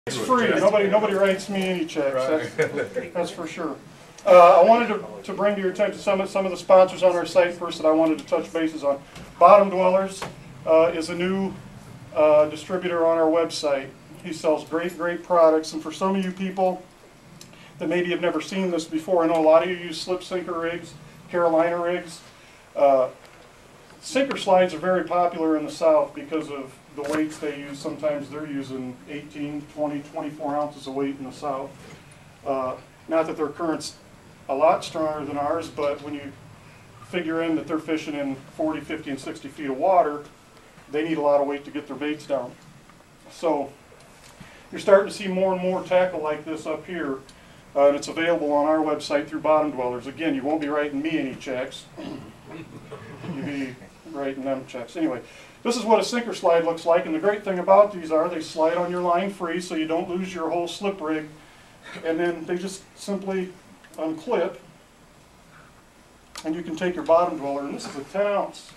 It's free. Nobody writes me any checks. That's for sure. I wanted to bring to your attention some of the sponsors on our site first that I wanted to touch bases on. Bottom Dwellers is a new distributor on our website. He sells great products, and for some of you people that maybe have never seen this before, I know a lot of you use slip sinker rigs, Carolina rigs. Sinker slides are very popular in the South because of the weights they use. Sometimes they're using 18, 20, 24 ounces of weight in the South. Not that their current's a lot stronger than ours, but when you figure in that they're fishing in 40, 50, and 60 feet of water, they need a lot of weight to get their baits down. So you're starting to see more and more tackle like this up here, and it's available on our website through Bottom Dwellers. Again, you won't be writing me any checks. You'll be writing them checks. Anyway, this is what a sinker slide looks like, and the great thing about these are they slide on your line free, so you don't lose your whole slip rig, and then they just simply unclip, and you can take your Bottom Dweller, and this is a 10 ounce,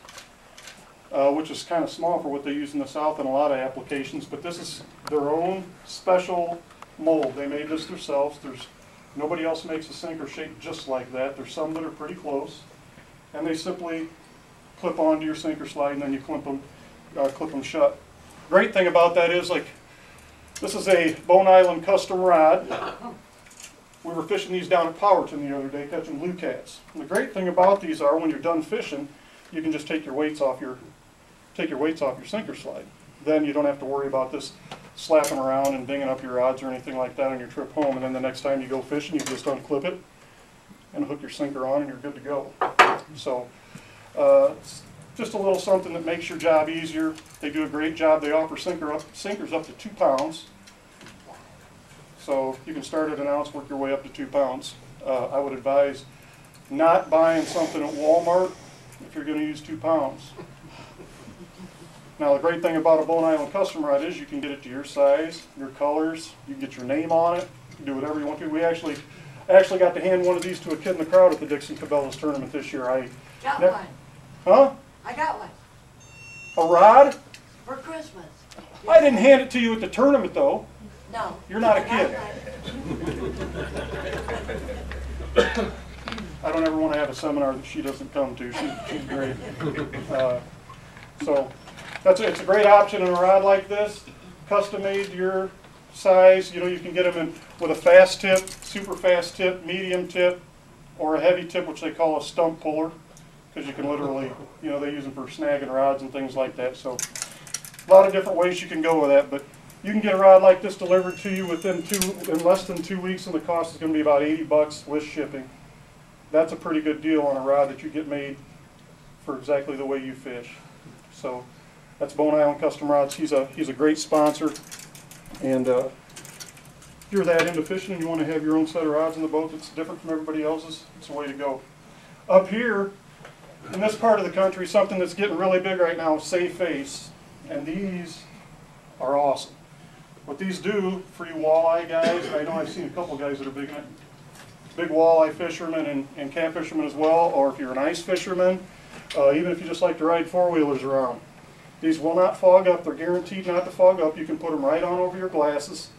which is kind of small for what they use in the South in a lot of applications, but this is their own special mold. They made this themselves. Nobody else makes a sinker shaped just like that. There's some that are pretty close, and they simply clip onto your sinker slide, and then you clip them shut. Great thing about that is, like, this is a Bone Island custom rod. We were fishing these down at Powerton the other day, catching blue cats. And the great thing about these are, when you're done fishing, you can just take your weights off your sinker slide. Then you don't have to worry about this slapping around and dinging up your rods or anything like that on your trip home. And then the next time you go fishing, you just unclip it and hook your sinker on, and you're good to go. So it's just a little something that makes your job easier. They do a great job. They offer sinkers up to 2 pounds. So you can start at 1 ounce, work your way up to 2 pounds. I would advise not buying something at Walmart if you're going to use 2 pounds. Now, the great thing about a Bone Island custom rod is you can get it to your size, your colors. You can get your name on it. You can do whatever you want to. I actually got to hand one of these to a kid in the crowd at the Dixon Cabela's tournament this year. Got one. Huh? I got one. A rod? For Christmas. I didn't hand it to you at the tournament, though. No. You're not a kid. I don't ever want to have a seminar that she doesn't come to. She's great. So it's a great option in a rod like this, custom made to your size. You know, you can get them in with a fast tip, super fast tip, medium tip, or a heavy tip, which they call a stump puller, because you can literally, you know, they use them for snagging rods and things like that. So a lot of different ways you can go with that, but you can get a rod like this delivered to you in less than 2 weeks, and the cost is going to be about $80 with shipping. That's a pretty good deal on a rod that you get made for exactly the way you fish. So that's Bone Island Custom Rods. He's a great sponsor, and if you're that into fishing and you want to have your own set of rods in the boat that's different from everybody else's, it's the way to go. Up here in this part of the country, something that's getting really big right now is Safe Face, and these are awesome. What these do for you walleye guys, and I know I've seen a couple guys that are big walleye fishermen and camp fishermen as well, or if you're an ice fisherman, even if you just like to ride four-wheelers around. These will not fog up. They're guaranteed not to fog up. You can put them right on over your glasses.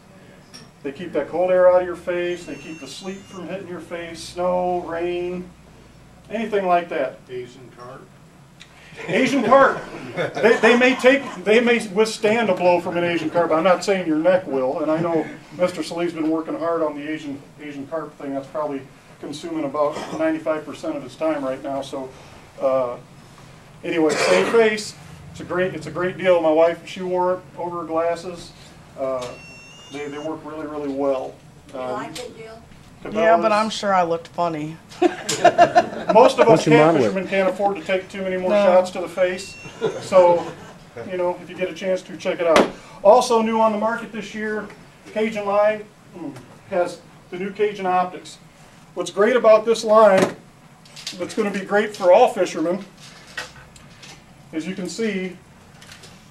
They keep that cold air out of your face. They keep the sleet from hitting your face, snow, rain, anything like that. Asian carp? Asian carp. They may withstand a blow from an Asian carp. I'm not saying your neck will, and I know Mr. Salih's been working hard on the Asian carp thing. That's probably consuming about 95% of his time right now. So anyway, Safe Face. It's a great deal. My wife, she wore it over her glasses. They work really well. You like it, Jill? Yeah, but I'm sure I looked funny. Most of us camp fishermen can't afford to take too many more shots to the face. So, you know, if you get a chance to, check it out. Also new on the market this year, Cajun line has the new Cajun Optics. What's great about this line, that's going to be great for all fishermen, as you can see,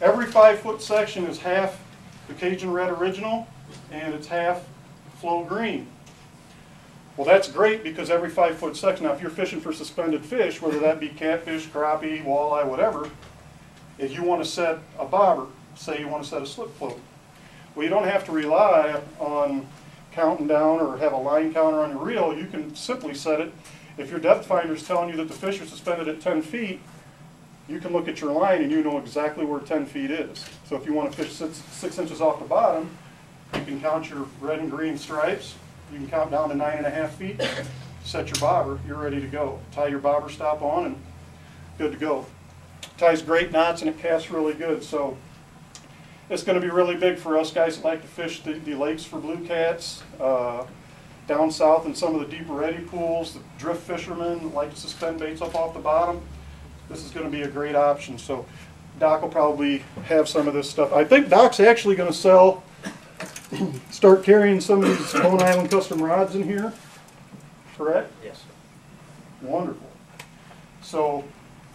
every 5-foot section is half the Cajun Red Original, and it's half Flow Green. Well, that's great because every 5-foot section, now if you're fishing for suspended fish, whether that be catfish, crappie, walleye, whatever, if you want to set a bobber, say you want to set a slip float, Well, you don't have to rely on counting down or have a line counter on your reel. You can simply set it. If your depth finder is telling you that the fish are suspended at 10 feet, you can look at your line and you know exactly where 10 feet is. So if you want to fish 6 inches off the bottom, you can count your red and green stripes. You can count down to 9.5 feet, set your bobber, you're ready to go. Tie your bobber stop on and good to go. Ties great knots and it casts really good. So it's going to be really big for us guys that like to fish the lakes for blue cats, down south in some of the deeper eddy pools, the drift fishermen that like to suspend baits up off the bottom. This is going to be a great option. So Doc will probably have some of this stuff. I think Doc's actually going to start carrying some of these Bone Island custom rods in here, correct? Yes. Wonderful. So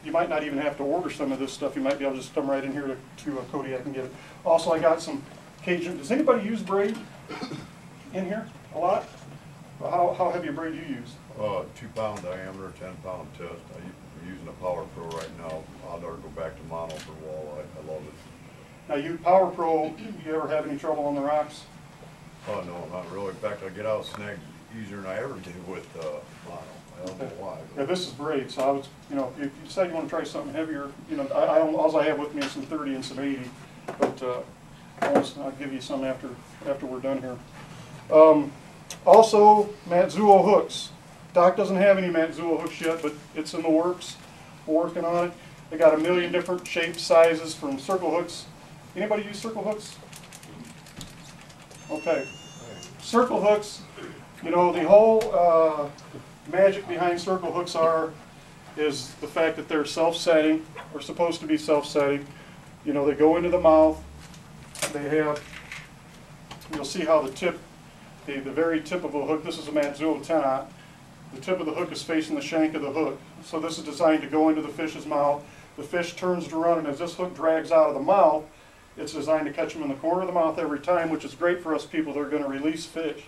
you might not even have to order some of this stuff. You might be able to just come right in here to Kodiak and get it. Also, I got some Cajun. Does anybody use braid in here a lot? How heavy a braid do you use? 2 pound diameter, 10 pound test. I'm using a Power Pro right now. I'll never go back to mono for walleye. I love it. Now, you Power Pro, you ever have any trouble on the rocks? Oh no, not really. In fact, I get out snagged easier than I ever did with mono. I don't know why. Yeah, this is braid, so I was, if you decide you want to try something heavier, all I have with me is some 30 and some 80, but I'll give you some after we're done here. Also, Matsuo hooks. Doc doesn't have any Matsuo hooks yet, but it's in the works. We're working on it. They got a million different shapes, sizes, from circle hooks. Anybody use circle hooks? Okay. Circle hooks, the whole magic behind circle hooks is the fact that they're self-setting, or supposed to be self-setting. They go into the mouth. They have, you'll see how the tip, the very tip of a hook, this is a Matsuo 10-aught, the tip of the hook is facing the shank of the hook. So this is designed to go into the fish's mouth. The fish turns to run, and as this hook drags out of the mouth, it's designed to catch them in the corner of the mouth every time, which is great for us people that are going to release fish.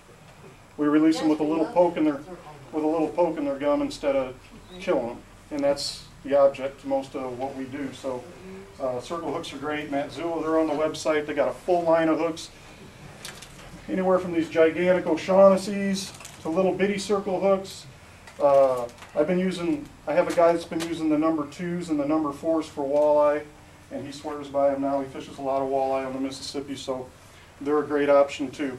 We release them with a little poke in their gum instead of killing them, and that's the object to most of what we do. So circle hooks are great. Matsuo, they're on the website. They got a full line of hooks, anywhere from these gigantic O'Shaughnessy's to little bitty circle hooks. I have a guy that's been using the number 2s and the number 4s for walleye, and he swears by them now. He fishes a lot of walleye on the Mississippi, so they're a great option too.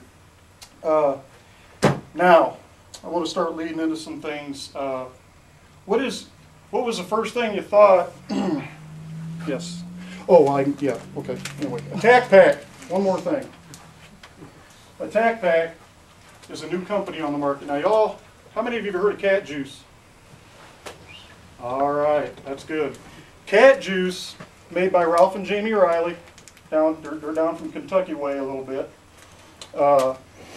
Now, I want to start leading into some things. What was the first thing you thought? Yes. Oh, yeah, okay. Anyway, Attack Pack. One more thing. Attack Pack is a new company on the market. Now, y'all, how many of you have heard of Cat Juice? All right, that's good. Cat Juice, made by Ralph and Jamie Riley. They're down from Kentucky way a little bit.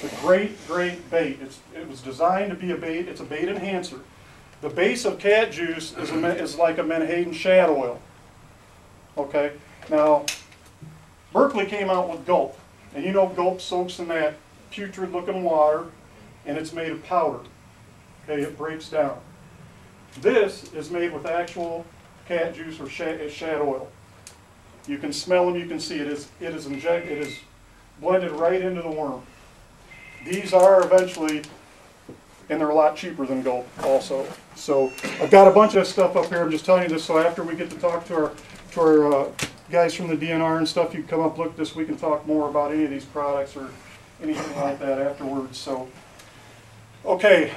It's a great, great bait. It was designed to be a bait. It's a bait enhancer. The base of Cat Juice is like a Menhaden shad oil. Okay? Now, Berkley came out with Gulp. And Gulp soaks in that putrid looking water, and it's made of powder. Okay, it breaks down. This is made with actual cat juice or shad oil. You can smell them, you can see it is blended right into the worm. These are eventually, and they're a lot cheaper than Gulp also. So I've got a bunch of stuff up here. I'm just telling you this so after we get to talk to our guys from the DNR and stuff, you can come up, look this, we can talk more about any of these products or anything like that afterwards. So, okay.